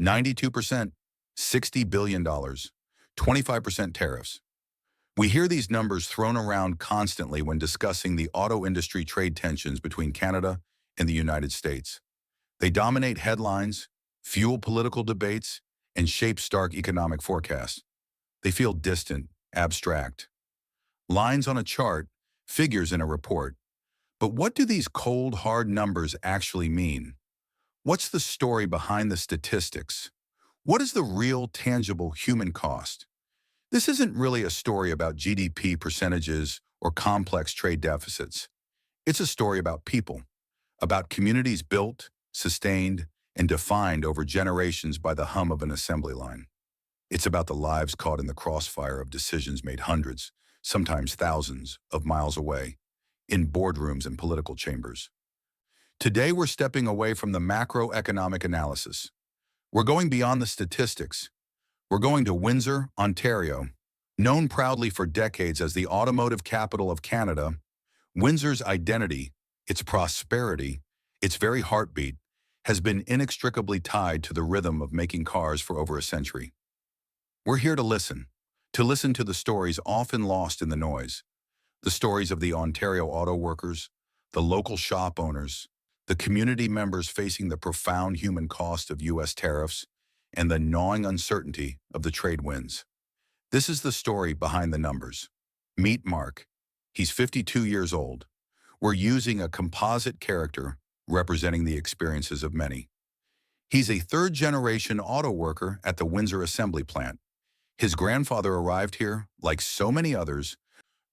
92%, $60 billion, 25% tariffs. We hear these numbers thrown around constantly when discussing the auto industry trade tensions between Canada and the United States. They dominate headlines, fuel political debates, and shape stark economic forecasts. They feel distant, abstract. Lines on a chart, figures in a report. But what do these cold, hard numbers actually mean? What's the story behind the statistics? What is the real, tangible human cost? This isn't really a story about GDP percentages or complex trade deficits. It's a story about people, about communities built, sustained, and defined over generations by the hum of an assembly line. It's about the lives caught in the crossfire of decisions made hundreds, sometimes thousands, of miles away, in boardrooms and political chambers. Today, we're stepping away from the macroeconomic analysis. We're going beyond the statistics. We're going to Windsor, Ontario. Known proudly for decades as the automotive capital of Canada, Windsor's identity, its prosperity, its very heartbeat, has been inextricably tied to the rhythm of making cars for over a century. We're here to listen to the stories often lost in the noise, the stories of the Ontario auto workers, the local shop owners, the community members facing the profound human cost of U.S. tariffs, and the gnawing uncertainty of the trade winds. This is the story behind the numbers. Meet Mark. He's 52 years old. We're using a composite character representing the experiences of many. He's a third-generation auto worker at the Windsor assembly plant. His grandfather arrived here, like so many others,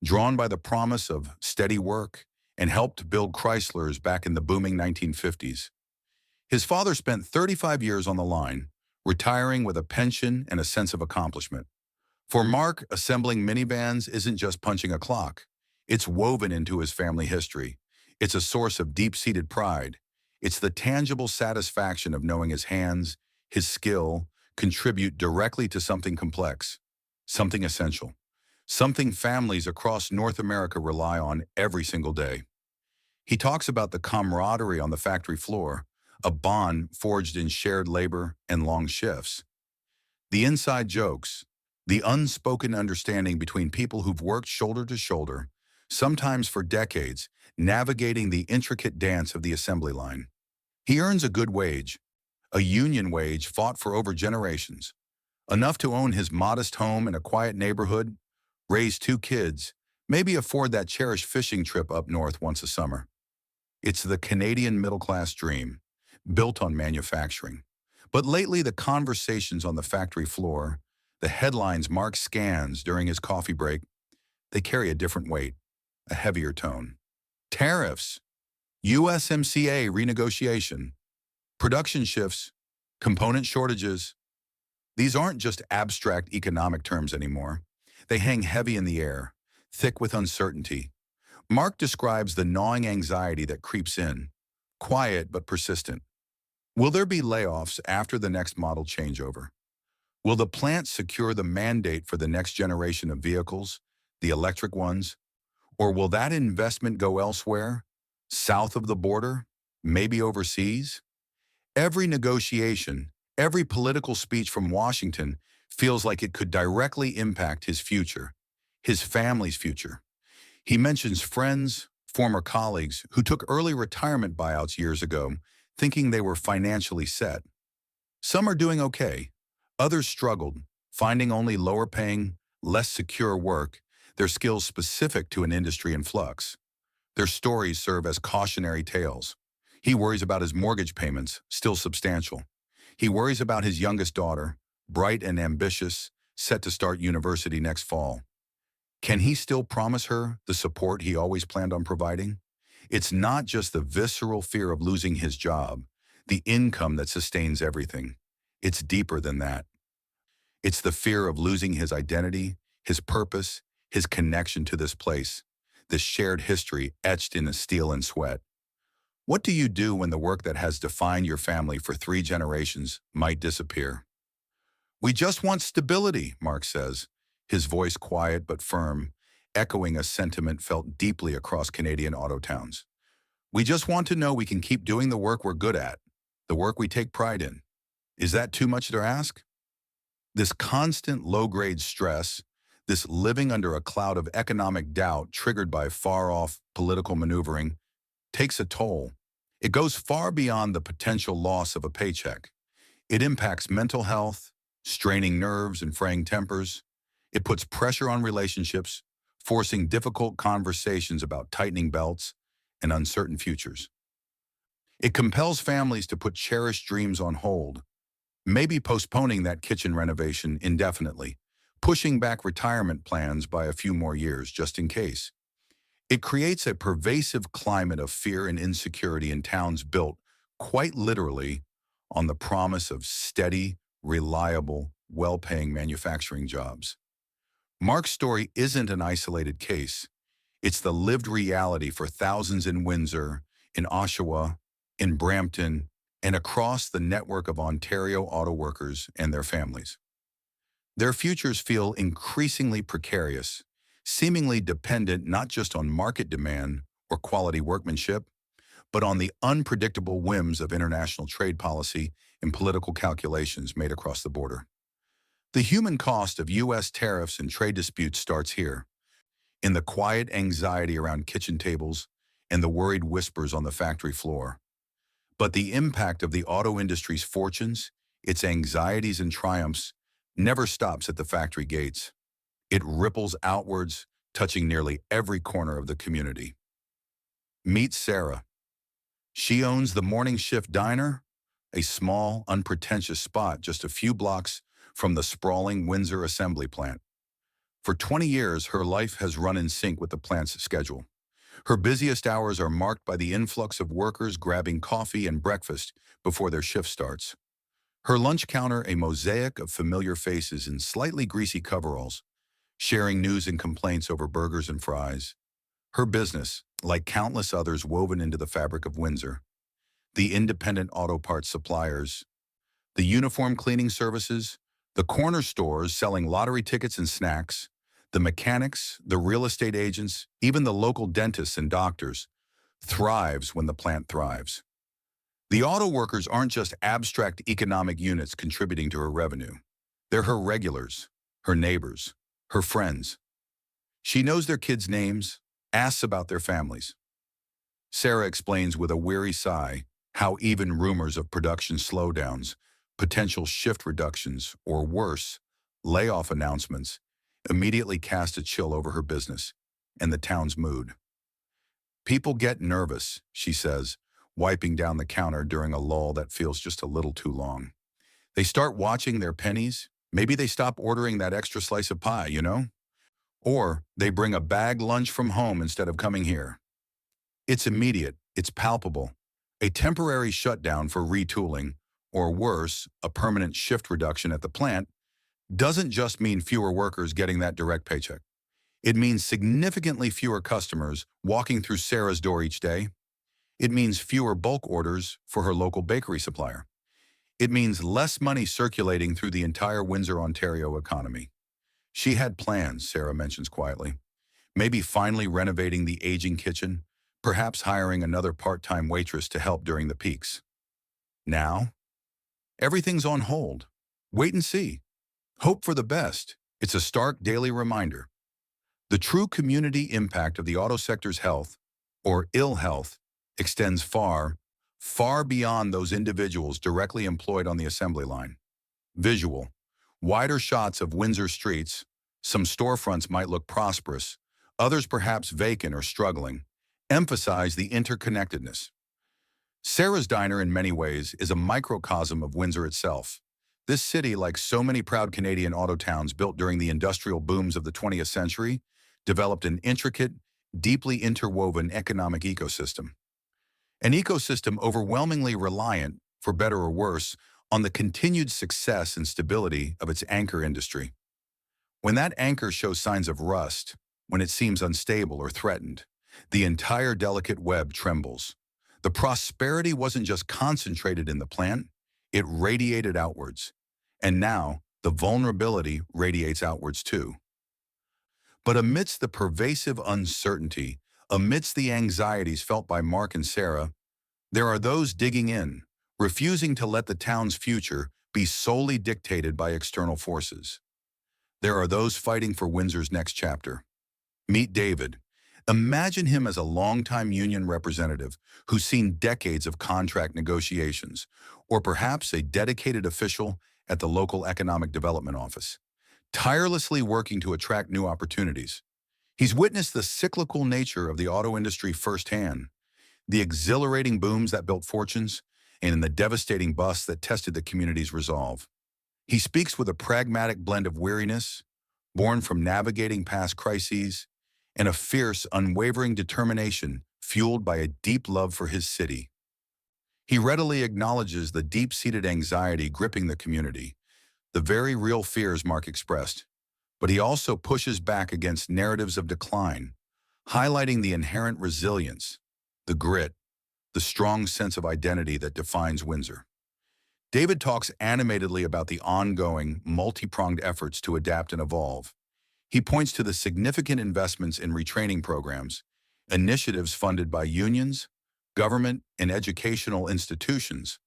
drawn by the promise of steady work, and helped build Chryslers back in the booming 1950s. His father spent 35 years on the line, retiring with a pension and a sense of accomplishment. For Mark, assembling minivans isn't just punching a clock. It's woven into his family history. It's a source of deep-seated pride. It's the tangible satisfaction of knowing his hands, his skill, contribute directly to something complex, something essential, something families across North America rely on every single day. He talks about the camaraderie on the factory floor, a bond forged in shared labor and long shifts. The inside jokes, the unspoken understanding between people who've worked shoulder to shoulder, sometimes for decades, navigating the intricate dance of the assembly line. He earns a good wage, a union wage fought for over generations, enough to own his modest home in a quiet neighborhood, raise 2 kids, maybe afford that cherished fishing trip up north once a summer. It's the Canadian middle-class dream, built on manufacturing. But lately, the conversations on the factory floor, the headlines Mark scans during his coffee break, they carry a different weight, a heavier tone. Tariffs, USMCA renegotiation, production shifts, component shortages. These aren't just abstract economic terms anymore. They hang heavy in the air, thick with uncertainty. Mark describes the gnawing anxiety that creeps in, quiet but persistent. Will there be layoffs after the next model changeover? Will the plant secure the mandate for the next generation of vehicles, the electric ones? Or will that investment go elsewhere, south of the border, maybe overseas? Every negotiation, every political speech from Washington feels like it could directly impact his future, his family's future. He mentions friends, former colleagues who took early retirement buyouts years ago, thinking they were financially set. Some are doing okay. Others struggled, finding only lower-paying, less secure work, their skills specific to an industry in flux. Their stories serve as cautionary tales. He worries about his mortgage payments, still substantial. He worries about his youngest daughter, bright and ambitious, set to start university next fall. Can he still promise her the support he always planned on providing? It's not just the visceral fear of losing his job, the income that sustains everything. It's deeper than that. It's the fear of losing his identity, his purpose, his connection to this place, this shared history etched in steel and sweat. What do you do when the work that has defined your family for 3 generations might disappear? We just want stability, Mark says, his voice quiet but firm, echoing a sentiment felt deeply across Canadian auto towns. We just want to know we can keep doing the work we're good at, the work we take pride in. Is that too much to ask? This constant low-grade stress, this living under a cloud of economic doubt triggered by far-off political maneuvering, takes a toll. It goes far beyond the potential loss of a paycheck. It impacts mental health, straining nerves and fraying tempers. It puts pressure on relationships, forcing difficult conversations about tightening belts and uncertain futures. It compels families to put cherished dreams on hold, maybe postponing that kitchen renovation indefinitely, pushing back retirement plans by a few more years just in case. It creates a pervasive climate of fear and insecurity in towns built, quite literally, on the promise of steady, reliable, well-paying manufacturing jobs. Mark's story isn't an isolated case. It's the lived reality for thousands in Windsor, in Oshawa, in Brampton, and across the network of Ontario auto workers and their families. Their futures feel increasingly precarious, seemingly dependent not just on market demand or quality workmanship, but on the unpredictable whims of international trade policy and political calculations made across the border. The human cost of U.S. tariffs and trade disputes starts here, in the quiet anxiety around kitchen tables and the worried whispers on the factory floor. But the impact of the auto industry's fortunes, its anxieties and triumphs, never stops at the factory gates. It ripples outwards, touching nearly every corner of the community. Meet Sarah. She owns the Morning Shift Diner, a small, unpretentious spot just a few blocks from the sprawling Windsor assembly plant. For 20 years, her life has run in sync with the plant's schedule. Her busiest hours are marked by the influx of workers grabbing coffee and breakfast before their shift starts. Her lunch counter a mosaic of familiar faces in slightly greasy coveralls, sharing news and complaints over burgers and fries. Her business, like countless others woven into the fabric of Windsor, the independent auto parts suppliers, the uniform cleaning services, the corner stores selling lottery tickets and snacks, the mechanics, the real estate agents, even the local dentists and doctors, thrives when the plant thrives. The auto workers aren't just abstract economic units contributing to her revenue. They're her regulars, her neighbors, her friends. She knows their kids' names, asks about their families. Sarah explains with a weary sigh how even rumors of production slowdowns, potential shift reductions, or worse, layoff announcements immediately cast a chill over her business and the town's mood. People get nervous, she says, wiping down the counter during a lull that feels just a little too long. They start watching their pennies. Maybe they stop ordering that extra slice of pie, Or they bring a bag lunch from home instead of coming here. It's immediate, it's palpable. A temporary shutdown for retooling, or worse, a permanent shift reduction at the plant, doesn't just mean fewer workers getting that direct paycheck. It means significantly fewer customers walking through Sarah's door each day. It means fewer bulk orders for her local bakery supplier. It means less money circulating through the entire Windsor, Ontario economy. She had plans, Sarah mentions quietly. Maybe finally renovating the aging kitchen, perhaps hiring another part-time waitress to help during the peaks. Now, everything's on hold. Wait and see. Hope for the best. It's a stark daily reminder. The true community impact of the auto sector's health, or ill health, extends far, far beyond those individuals directly employed on the assembly line. Visual. Wider shots of Windsor streets. Some storefronts might look prosperous, others perhaps vacant or struggling, emphasize the interconnectedness. Sarah's Diner, in many ways, is a microcosm of Windsor itself. This city, like so many proud Canadian auto towns built during the industrial booms of the 20th century, developed an intricate, deeply interwoven economic ecosystem. An ecosystem overwhelmingly reliant, for better or worse, on the continued success and stability of its anchor industry. When that anchor shows signs of rust, when it seems unstable or threatened, the entire delicate web trembles. The prosperity wasn't just concentrated in the plant, it radiated outwards. And now, the vulnerability radiates outwards too. But amidst the pervasive uncertainty, amidst the anxieties felt by Mark and Sarah, there are those digging in, refusing to let the town's future be solely dictated by external forces. There are those fighting for Windsor's next chapter. Meet David. Imagine him as a longtime union representative who's seen decades of contract negotiations, or perhaps a dedicated official at the local economic development office, tirelessly working to attract new opportunities. He's witnessed the cyclical nature of the auto industry firsthand, the exhilarating booms that built fortunes, and the devastating busts that tested the community's resolve. He speaks with a pragmatic blend of weariness, born from navigating past crises, and a fierce, unwavering determination fueled by a deep love for his city. He readily acknowledges the deep-seated anxiety gripping the community, the very real fears Mark expressed, but he also pushes back against narratives of decline, highlighting the inherent resilience, the grit, the strong sense of identity that defines Windsor. David talks animatedly about the ongoing, multi-pronged efforts to adapt and evolve. He points to the significant investments in retraining programs, initiatives funded by unions, government, and educational institutions,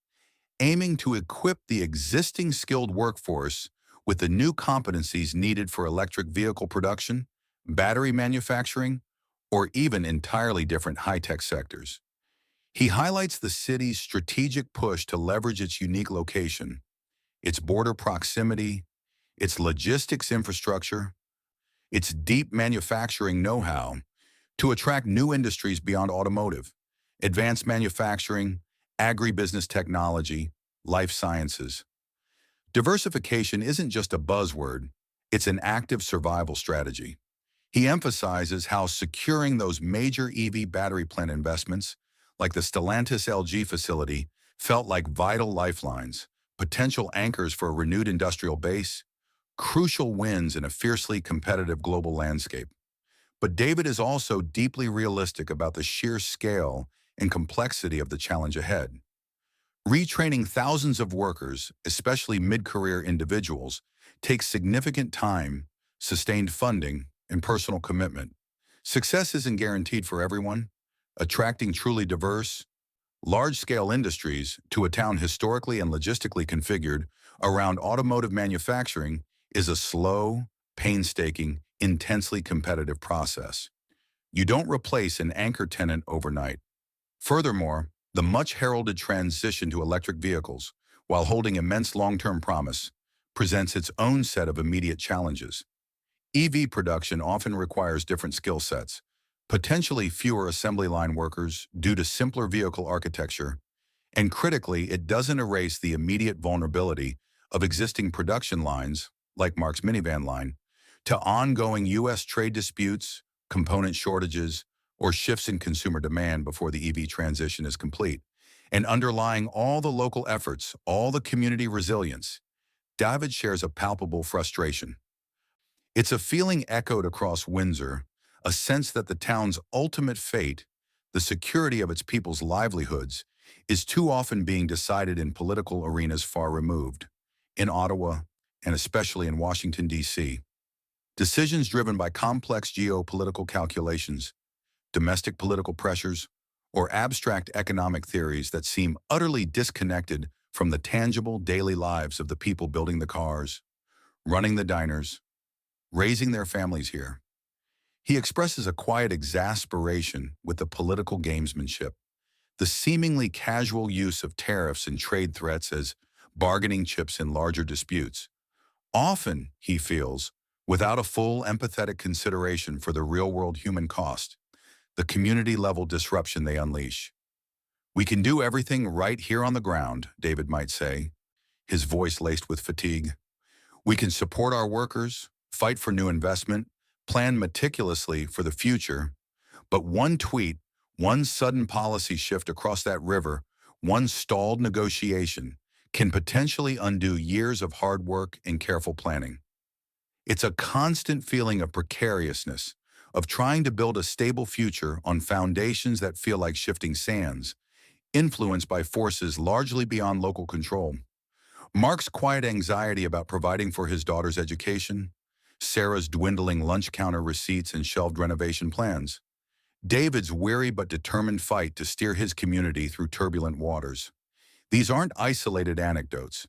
aiming to equip the existing skilled workforce with the new competencies needed for electric vehicle production, battery manufacturing, or even entirely different high-tech sectors. He highlights the city's strategic push to leverage its unique location, its border proximity, its logistics infrastructure, its deep manufacturing know-how to attract new industries beyond automotive, advanced manufacturing, agribusiness technology, life sciences. Diversification isn't just a buzzword, it's an active survival strategy. He emphasizes how securing those major EV battery plant investments, like the Stellantis LG facility, felt like vital lifelines, potential anchors for a renewed industrial base, crucial wins in a fiercely competitive global landscape. But David is also deeply realistic about the sheer scale and complexity of the challenge ahead. Retraining thousands of workers, especially mid-career individuals, takes significant time, sustained funding, and personal commitment. Success isn't guaranteed for everyone. Attracting truly diverse, large-scale industries to a town historically and logistically configured around automotive manufacturing is a slow, painstaking, intensely competitive process. You don't replace an anchor tenant overnight. Furthermore, the much-heralded transition to electric vehicles, while holding immense long-term promise, presents its own set of immediate challenges. EV production often requires different skill sets, potentially fewer assembly line workers due to simpler vehicle architecture, and critically, it doesn't erase the immediate vulnerability of existing production lines, like Mark's minivan line, to ongoing U.S. trade disputes, component shortages, or shifts in consumer demand before the EV transition is complete. And underlying all the local efforts, all the community resilience, David shares a palpable frustration. It's a feeling echoed across Windsor, a sense that the town's ultimate fate, the security of its people's livelihoods, is too often being decided in political arenas far removed, in Ottawa, and especially in Washington, D.C. Decisions driven by complex geopolitical calculations, domestic political pressures, or abstract economic theories that seem utterly disconnected from the tangible daily lives of the people building the cars, running the diners, raising their families here. He expresses a quiet exasperation with the political gamesmanship, the seemingly casual use of tariffs and trade threats as bargaining chips in larger disputes. Often, he feels, without a full empathetic consideration for the real-world human cost, the community-level disruption they unleash. We can do everything right here on the ground, David might say, his voice laced with fatigue. We can support our workers, fight for new investment, plan meticulously for the future, but one tweet, one sudden policy shift across that river, one stalled negotiation can potentially undo years of hard work and careful planning. It's a constant feeling of precariousness, of trying to build a stable future on foundations that feel like shifting sands, influenced by forces largely beyond local control. Mark's quiet anxiety about providing for his daughter's education, Sarah's dwindling lunch counter receipts and shelved renovation plans, David's weary but determined fight to steer his community through turbulent waters. These aren't isolated anecdotes.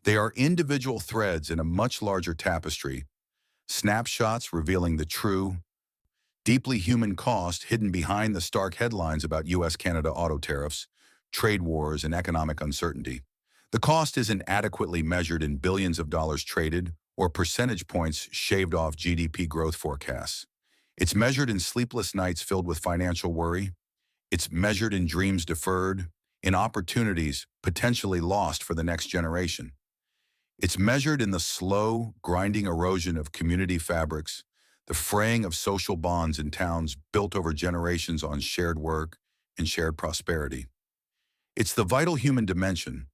They are individual threads in a much larger tapestry, snapshots revealing the true, deeply human cost hidden behind the stark headlines about U.S.-Canada auto tariffs, trade wars, and economic uncertainty. The cost isn't adequately measured in billions of dollars traded or percentage points shaved off GDP growth forecasts. It's measured in sleepless nights filled with financial worry. It's measured in dreams deferred, in opportunities potentially lost for the next generation. It's measured in the slow, grinding erosion of community fabrics, the fraying of social bonds in towns built over generations on shared work and shared prosperity. It's the vital human dimension,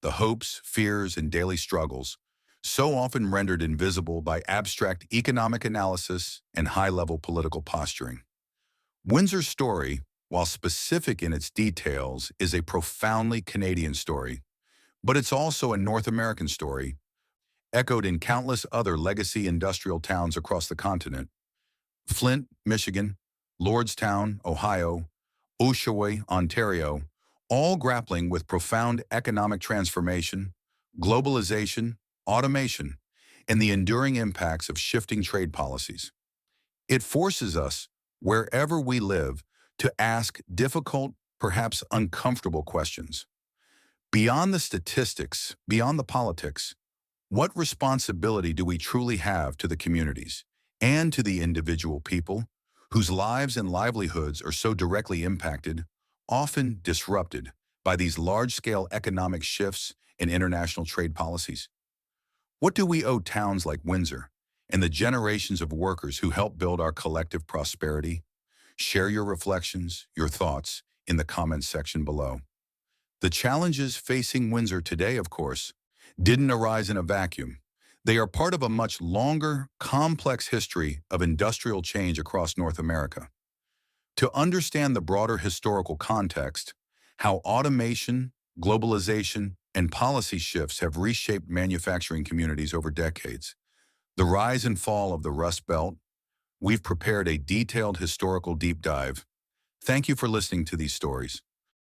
the hopes, fears, and daily struggles, so often rendered invisible by abstract economic analysis and high-level political posturing. Windsor's story, while specific in its details, is a profoundly Canadian story, but it's also a North American story, echoed in countless other legacy industrial towns across the continent. Flint, Michigan, Lordstown, Ohio, Oshawa, Ontario, all grappling with profound economic transformation, globalization, automation, and the enduring impacts of shifting trade policies. It forces us, wherever we live, to ask difficult, perhaps uncomfortable questions. Beyond the statistics, beyond the politics, what responsibility do we truly have to the communities and to the individual people whose lives and livelihoods are so directly impacted, often disrupted, by these large-scale economic shifts and international trade policies? What do we owe towns like Windsor and the generations of workers who helped build our collective prosperity? Share your reflections, your thoughts, in the comments section below. The challenges facing Windsor today, of course, didn't arise in a vacuum. They are part of a much longer, complex history of industrial change across North America. To understand the broader historical context, how automation, globalization, and policy shifts have reshaped manufacturing communities over decades, the rise and fall of the Rust Belt, we've prepared a detailed historical deep dive. Thank you for listening to these stories.